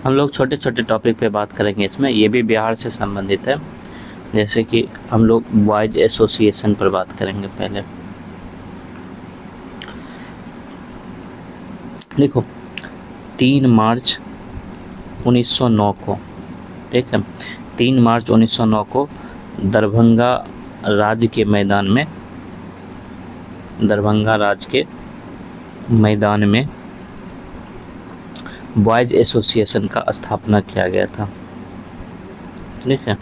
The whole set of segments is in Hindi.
हम लोग छोटे छोटे टॉपिक पे बात करेंगे इसमें, ये भी बिहार से संबंधित है। जैसे कि हम लोग बॉयज एसोसिएशन पर बात करेंगे पहले। देखो 3 मार्च 1909 को, ठीक है, 3 मार्च 1909 को दरभंगा राज्य के मैदान में, दरभंगा राज्य के मैदान में बॉयज एसोसिएशन का स्थापना किया गया था। ठीक है,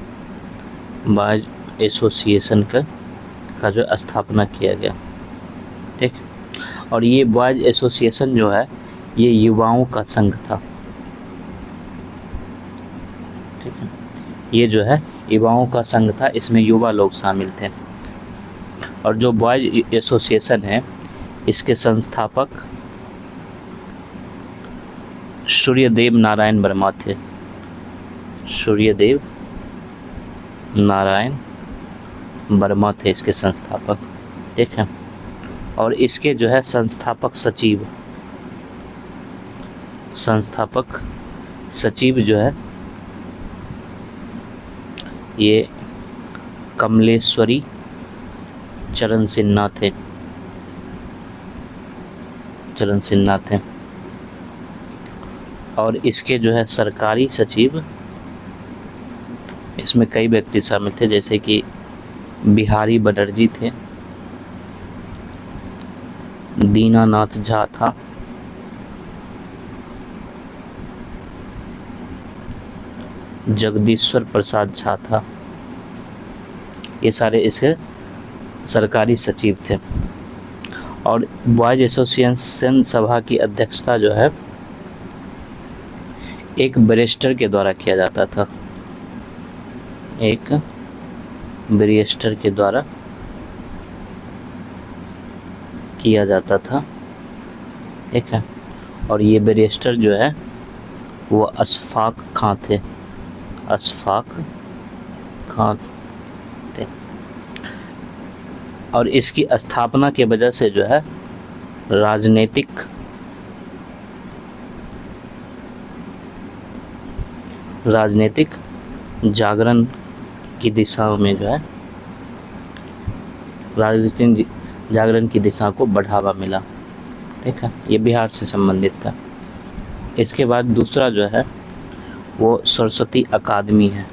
बॉयज एसोसिएशन का जो स्थापना किया गया, ठीक। और ये बॉयज एसोसिएशन जो है ये युवाओं का संघ था। ठीक है, ये जो है युवाओं का संघ था, इसमें युवा लोग शामिल थे। और जो बॉयज एसोसिएशन है इसके संस्थापक सूर्यदेव नारायण वर्मा थे। सूर्यदेव नारायण वर्मा थे इसके संस्थापक, ठीक है। और इसके जो है संस्थापक सचिव जो है ये कमलेश्वरी चरण सिन्हा थे। और इसके जो है सरकारी सचिव, इसमें कई व्यक्ति शामिल थे, जैसे कि बिहारी बनर्जी थे, दीनानाथ झा था, जगदीश्वर प्रसाद झा था। ये सारे इसके सरकारी सचिव थे। और बॉयज एसोसिएशन सभा की अध्यक्षता जो है एक बैरिस्टर के द्वारा किया जाता था, एक बैरिस्टर के द्वारा किया जाता था, ठीक है। और ये बैरिस्टर जो है वो अशफाक खां थे, और इसकी स्थापना के वजह से जो है राजनीतिक जागरण की दिशा में जो है राजनीतिक जागरण की दिशा को बढ़ावा मिला, ठीक है। ये बिहार से संबंधित था। इसके बाद दूसरा जो है वो सरस्वती अकादमी है।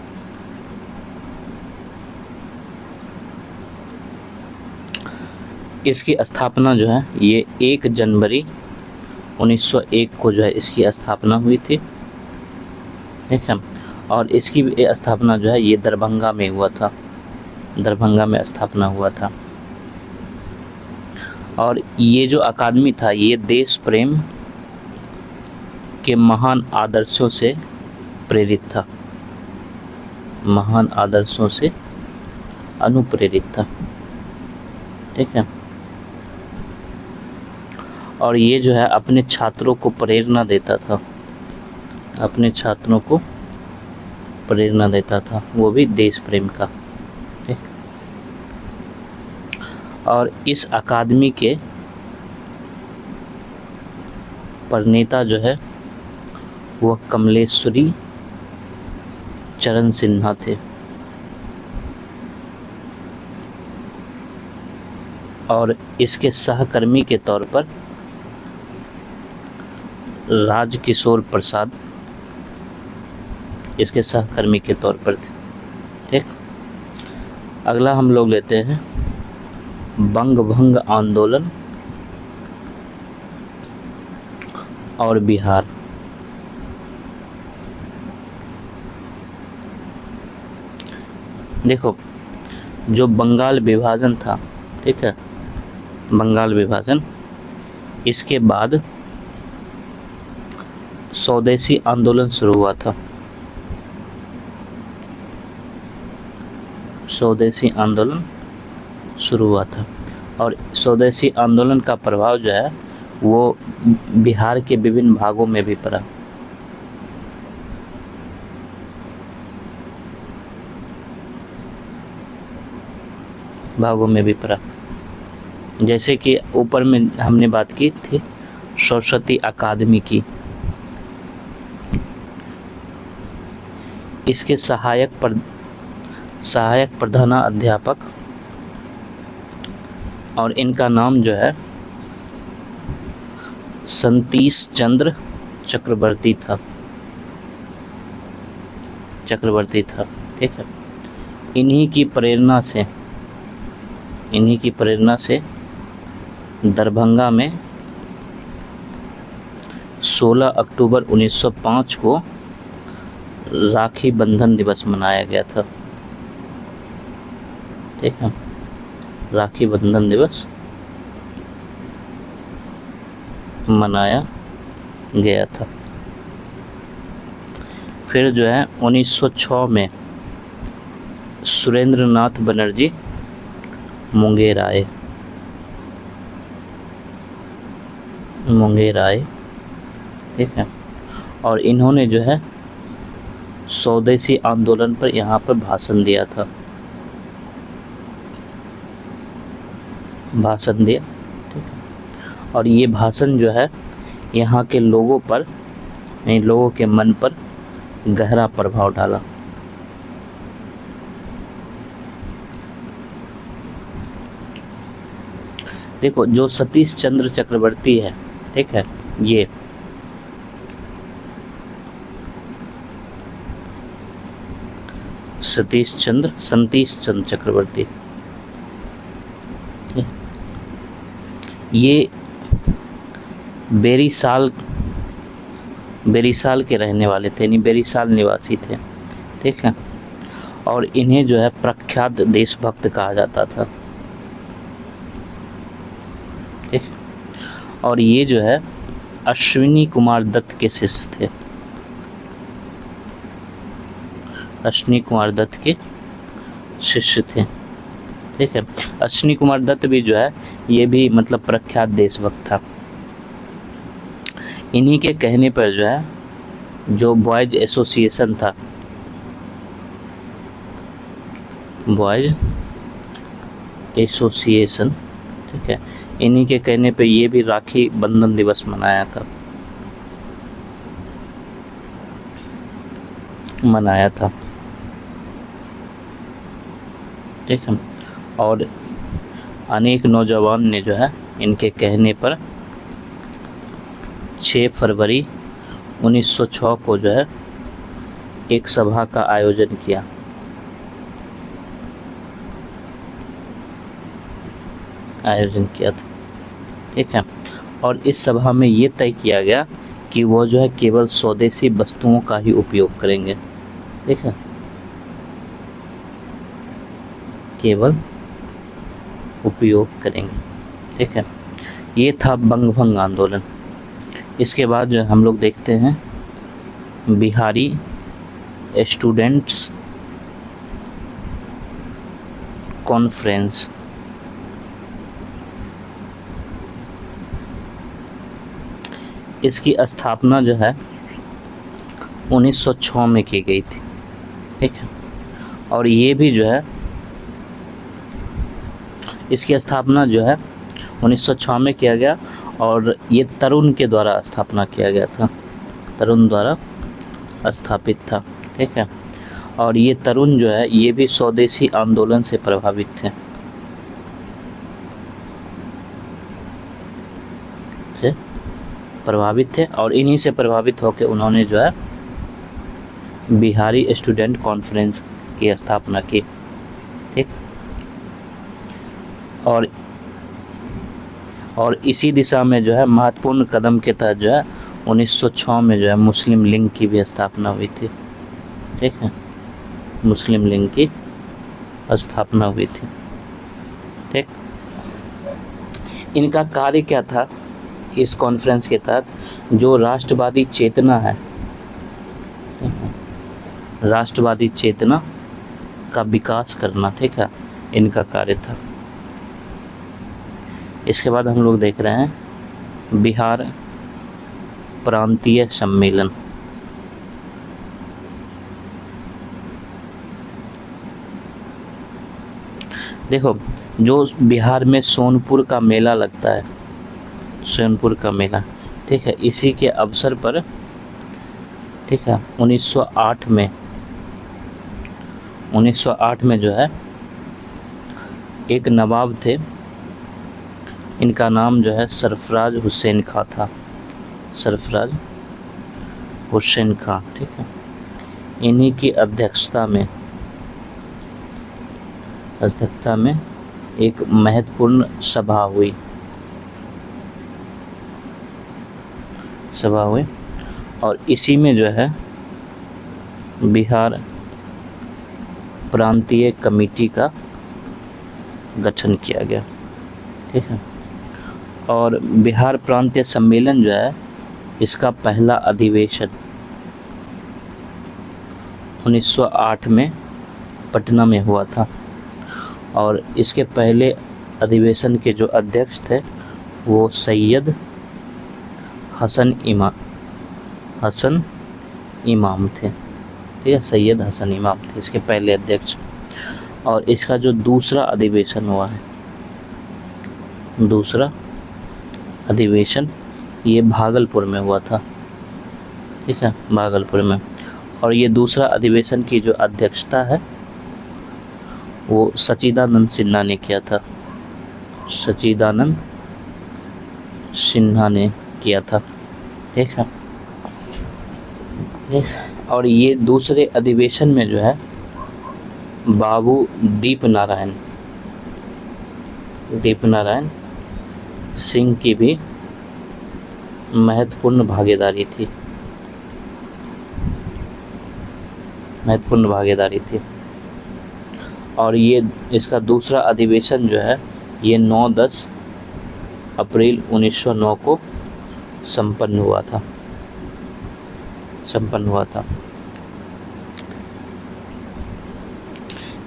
इसकी स्थापना जो है ये 1 जनवरी 1901 को जो है इसकी स्थापना हुई थी, ठीक है। और इसकी स्थापना जो है ये दरभंगा में हुआ था, दरभंगा में स्थापना हुआ था। और ये जो अकादमी था ये देश प्रेम के महान आदर्शों से प्रेरित था, महान आदर्शों से अनुप्रेरित था, ठीक है। और ये जो है अपने छात्रों को प्रेरणा देता था, अपने छात्रों को प्रेरणा देता था, वो भी देश प्रेम का, ठीक। और इस अकादमी के प्रणेता जो है वह कमलेश्वरी चरण सिन्हा थे। और इसके सहकर्मी के तौर पर राजकिशोर प्रसाद इसके सहकर्मी के तौर पर थे, ठीक। अगला हम लोग लेते हैं बंग भंग आंदोलन और बिहार। देखो जो बंगाल विभाजन था, ठीक है, बंगाल विभाजन, इसके बाद स्वदेशी आंदोलन शुरू हुआ था। स्वदेशी आंदोलन शुरू हुआ था। और स्वदेशी आंदोलन का प्रभाव जो है वो बिहार के विभिन्न भागों में भी पड़ा। जैसे कि ऊपर में हमने बात की थी सरस्वती अकादमी की, इसके सहायक प्रधानाध्यापक और इनका नाम जो है सतीश चंद्र चक्रवर्ती था। ठीक है। इन्हीं की प्रेरणा से दरभंगा में 16 अक्टूबर 1905 को राखी बंधन दिवस मनाया गया था। ठीक है, राखी बंधन दिवस मनाया गया था। फिर जो है 1906 में सुरेंद्रनाथ बनर्जी मुंगेर आए। ठीक है, और इन्होंने जो है स्वदेशी आंदोलन पर यहाँ पर भाषण दिया। ठीक है, और ये भाषण जो है यहाँ के लोगों के मन पर गहरा प्रभाव डाला। देखो, जो सतीश चंद्र चक्रवर्ती है, ठीक है, ये सतीश चंद्र चक्रवर्ती, ये बेरीसाल के रहने वाले थे, यानी बेरीसाल निवासी थे। ठीक है, और इन्हें जो है प्रख्यात देशभक्त कहा जाता था। ठीक, और ये जो है अश्विनी कुमार दत्त के शिष्य थे। ठीक है, अश्विनी कुमार दत्त भी जो है ये भी मतलब प्रख्यात देशभक्त था। इन्हीं के कहने पर जो है जो बॉयज एसोसिएशन था, ठीक है, इन्हीं के कहने पे ये भी राखी बंधन दिवस मनाया था। ठीक है, और अनेक नौजवान ने जो है इनके कहने पर 6 फरवरी 1906 को जो है एक सभा का आयोजन किया। था। ठीक है, और इस सभा में ये तय किया गया कि वो जो है केवल स्वदेशी वस्तुओं का ही उपयोग करेंगे। ठीक है, केवल उपयोग करेंगे। ठीक है, ये था बंगभंग आंदोलन। इसके बाद जो हम लोग देखते हैं बिहारी स्टूडेंट्स कॉन्फ्रेंस। इसकी स्थापना जो है 1906 में की गई थी। ठीक है, और ये भी जो है इसकी स्थापना जो है 1906 में किया गया, और ये तरुण के द्वारा स्थापना किया गया था, तरुण द्वारा स्थापित था। ठीक है, और ये तरुण जो है ये भी स्वदेशी आंदोलन से प्रभावित थे। और इन्हीं से प्रभावित होकर उन्होंने जो है बिहारी स्टूडेंट कॉन्फ्रेंस की स्थापना की। ठीक, और इसी दिशा में जो है महत्वपूर्ण कदम के तहत जो है 1906 में जो है मुस्लिम लीग की भी स्थापना हुई थी। ठीक है, मुस्लिम लीग की स्थापना हुई थी। ठीक, इनका कार्य क्या था? इस कॉन्फ्रेंस के तहत जो राष्ट्रवादी चेतना है, राष्ट्रवादी चेतना का विकास करना, ठीक है, इनका कार्य था। इसके बाद हम लोग देख रहे हैं बिहार प्रांतीय सम्मेलन। देखो, जो बिहार में सोनपुर का मेला लगता है, सोनपुर का मेला, ठीक है, इसी के अवसर पर, ठीक है, 1908 में 1908 में जो है एक नवाब थे, इनका नाम जो है सरफराज हुसैन खां था, सरफराज हुसैन खां, ठीक है। इन्हीं की अध्यक्षता में एक महत्वपूर्ण सभा हुई और इसी में जो है बिहार प्रांतीय कमेटी का गठन किया गया, ठीक है। और बिहार प्रांतीय सम्मेलन जो है इसका पहला अधिवेशन 1908 में पटना में हुआ था और इसके पहले अधिवेशन के जो अध्यक्ष थे वो सैयद हसन इमाम थे, ठीक है। सैयद हसन इमाम थे इसके पहले अध्यक्ष। और इसका जो दूसरा अधिवेशन हुआ है, दूसरा अधिवेशन ये भागलपुर में हुआ था, ठीक है, भागलपुर में। और ये दूसरा अधिवेशन की जो अध्यक्षता है वो सच्चिदानंद सिन्हा ने किया था, सच्चिदानंद सिन्हा ने किया था, ठीक है। और ये दूसरे अधिवेशन में जो है बाबू दीपनारायण सिंह की भी महत्वपूर्ण भागीदारी थी। और ये इसका दूसरा अधिवेशन जो है ये 9-10 अप्रैल 1909 को संपन्न हुआ था,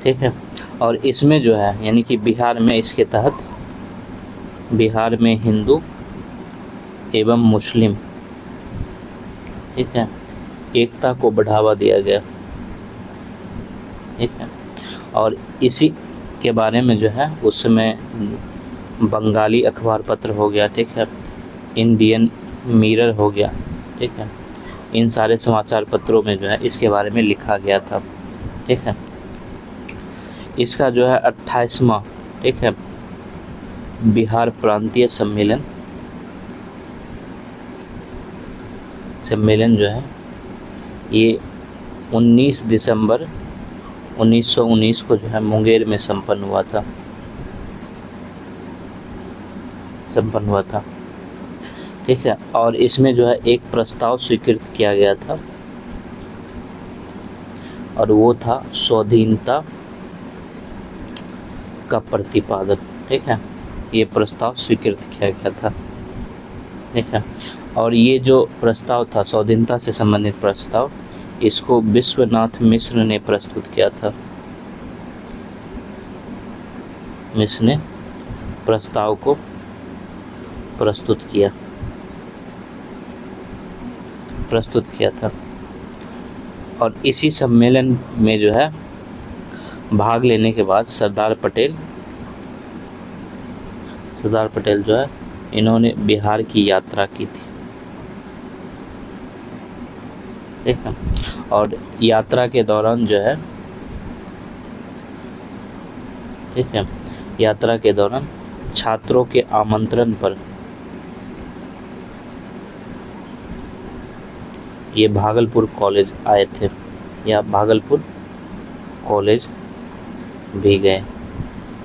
ठीक है। और इसमें जो है यानी कि बिहार में इसके तहत बिहार में हिंदू एवं मुस्लिम, ठीक है, एकता को बढ़ावा दिया गया, ठीक है। और इसी के बारे में जो है उस समय बंगाली अखबार पत्र हो गया, ठीक है, इंडियन मिरर हो गया, ठीक है, इन सारे समाचार पत्रों में जो है इसके बारे में लिखा गया था, ठीक है। इसका जो है 28वां, ठीक है, बिहार प्रांतीय सम्मेलन जो है ये 19 दिसंबर 1919 को जो है मुंगेर में संपन्न हुआ था, ठीक है। और इसमें जो है एक प्रस्ताव स्वीकृत किया गया था और वो था स्वाधीनता का प्रतिपादन, ठीक है, ये प्रस्ताव स्वीकृत किया गया था, ठीक है। और ये जो प्रस्ताव था स्वाधीनता से संबंधित प्रस्ताव, इसको विश्वनाथ मिश्र ने प्रस्तुत किया था। मिश्र ने प्रस्ताव को प्रस्तुत किया था। और इसी सम्मेलन में जो है भाग लेने के बाद सरदार पटेल जो है इन्होंने बिहार की यात्रा की थी, ठीक है। और यात्रा के दौरान जो है, ठीक है, यात्रा के दौरान छात्रों के आमंत्रण पर ये भागलपुर कॉलेज आए थे या भागलपुर कॉलेज भी गए,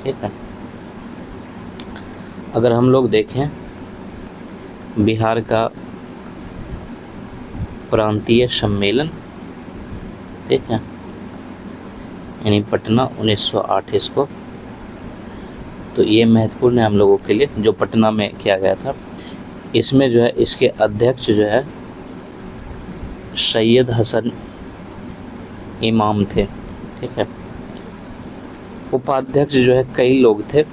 ठीक है। अगर हम लोग देखें बिहार का प्रांतीय सम्मेलन, ठीक है, यानी पटना 1908 इसको, तो ये महत्वपूर्ण है हम लोगों के लिए जो पटना में किया गया था। इसमें जो है इसके अध्यक्ष जो है सैयद हसन इमाम थे, ठीक है। उपाध्यक्ष जो है कई लोग थे,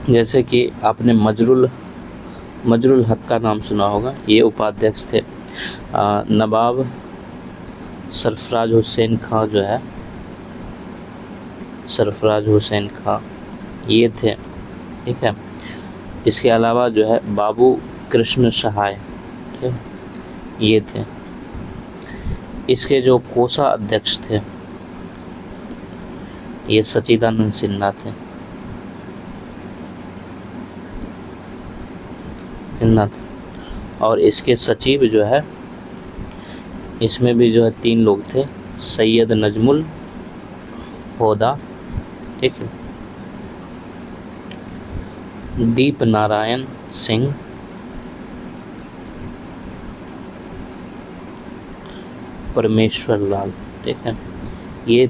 जैसे कि आपने मजरुल हक का नाम सुना होगा, ये उपाध्यक्ष थे। नवाब सरफराज हुसैन खां जो है, सरफराज हुसैन खां ये थे, ठीक है। इसके अलावा जो है बाबू कृष्ण सहाय, ठीक, ये थे। इसके जो कोषाध्यक्ष थे ये सच्चिदानंद सिन्हा थे, सिन्हा थे। और इसके सचिव जो है, इसमें भी जो है 3 लोग थे, सैयद नजमुल होदा, ठीक है, दीप नारायण सिंह, परमेश्वर लाल, ठीक है। ये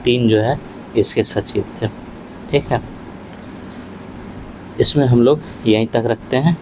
3 जो है इसके सचिव थे, ठीक है। इसमें हम लोग यहीं तक रखते हैं।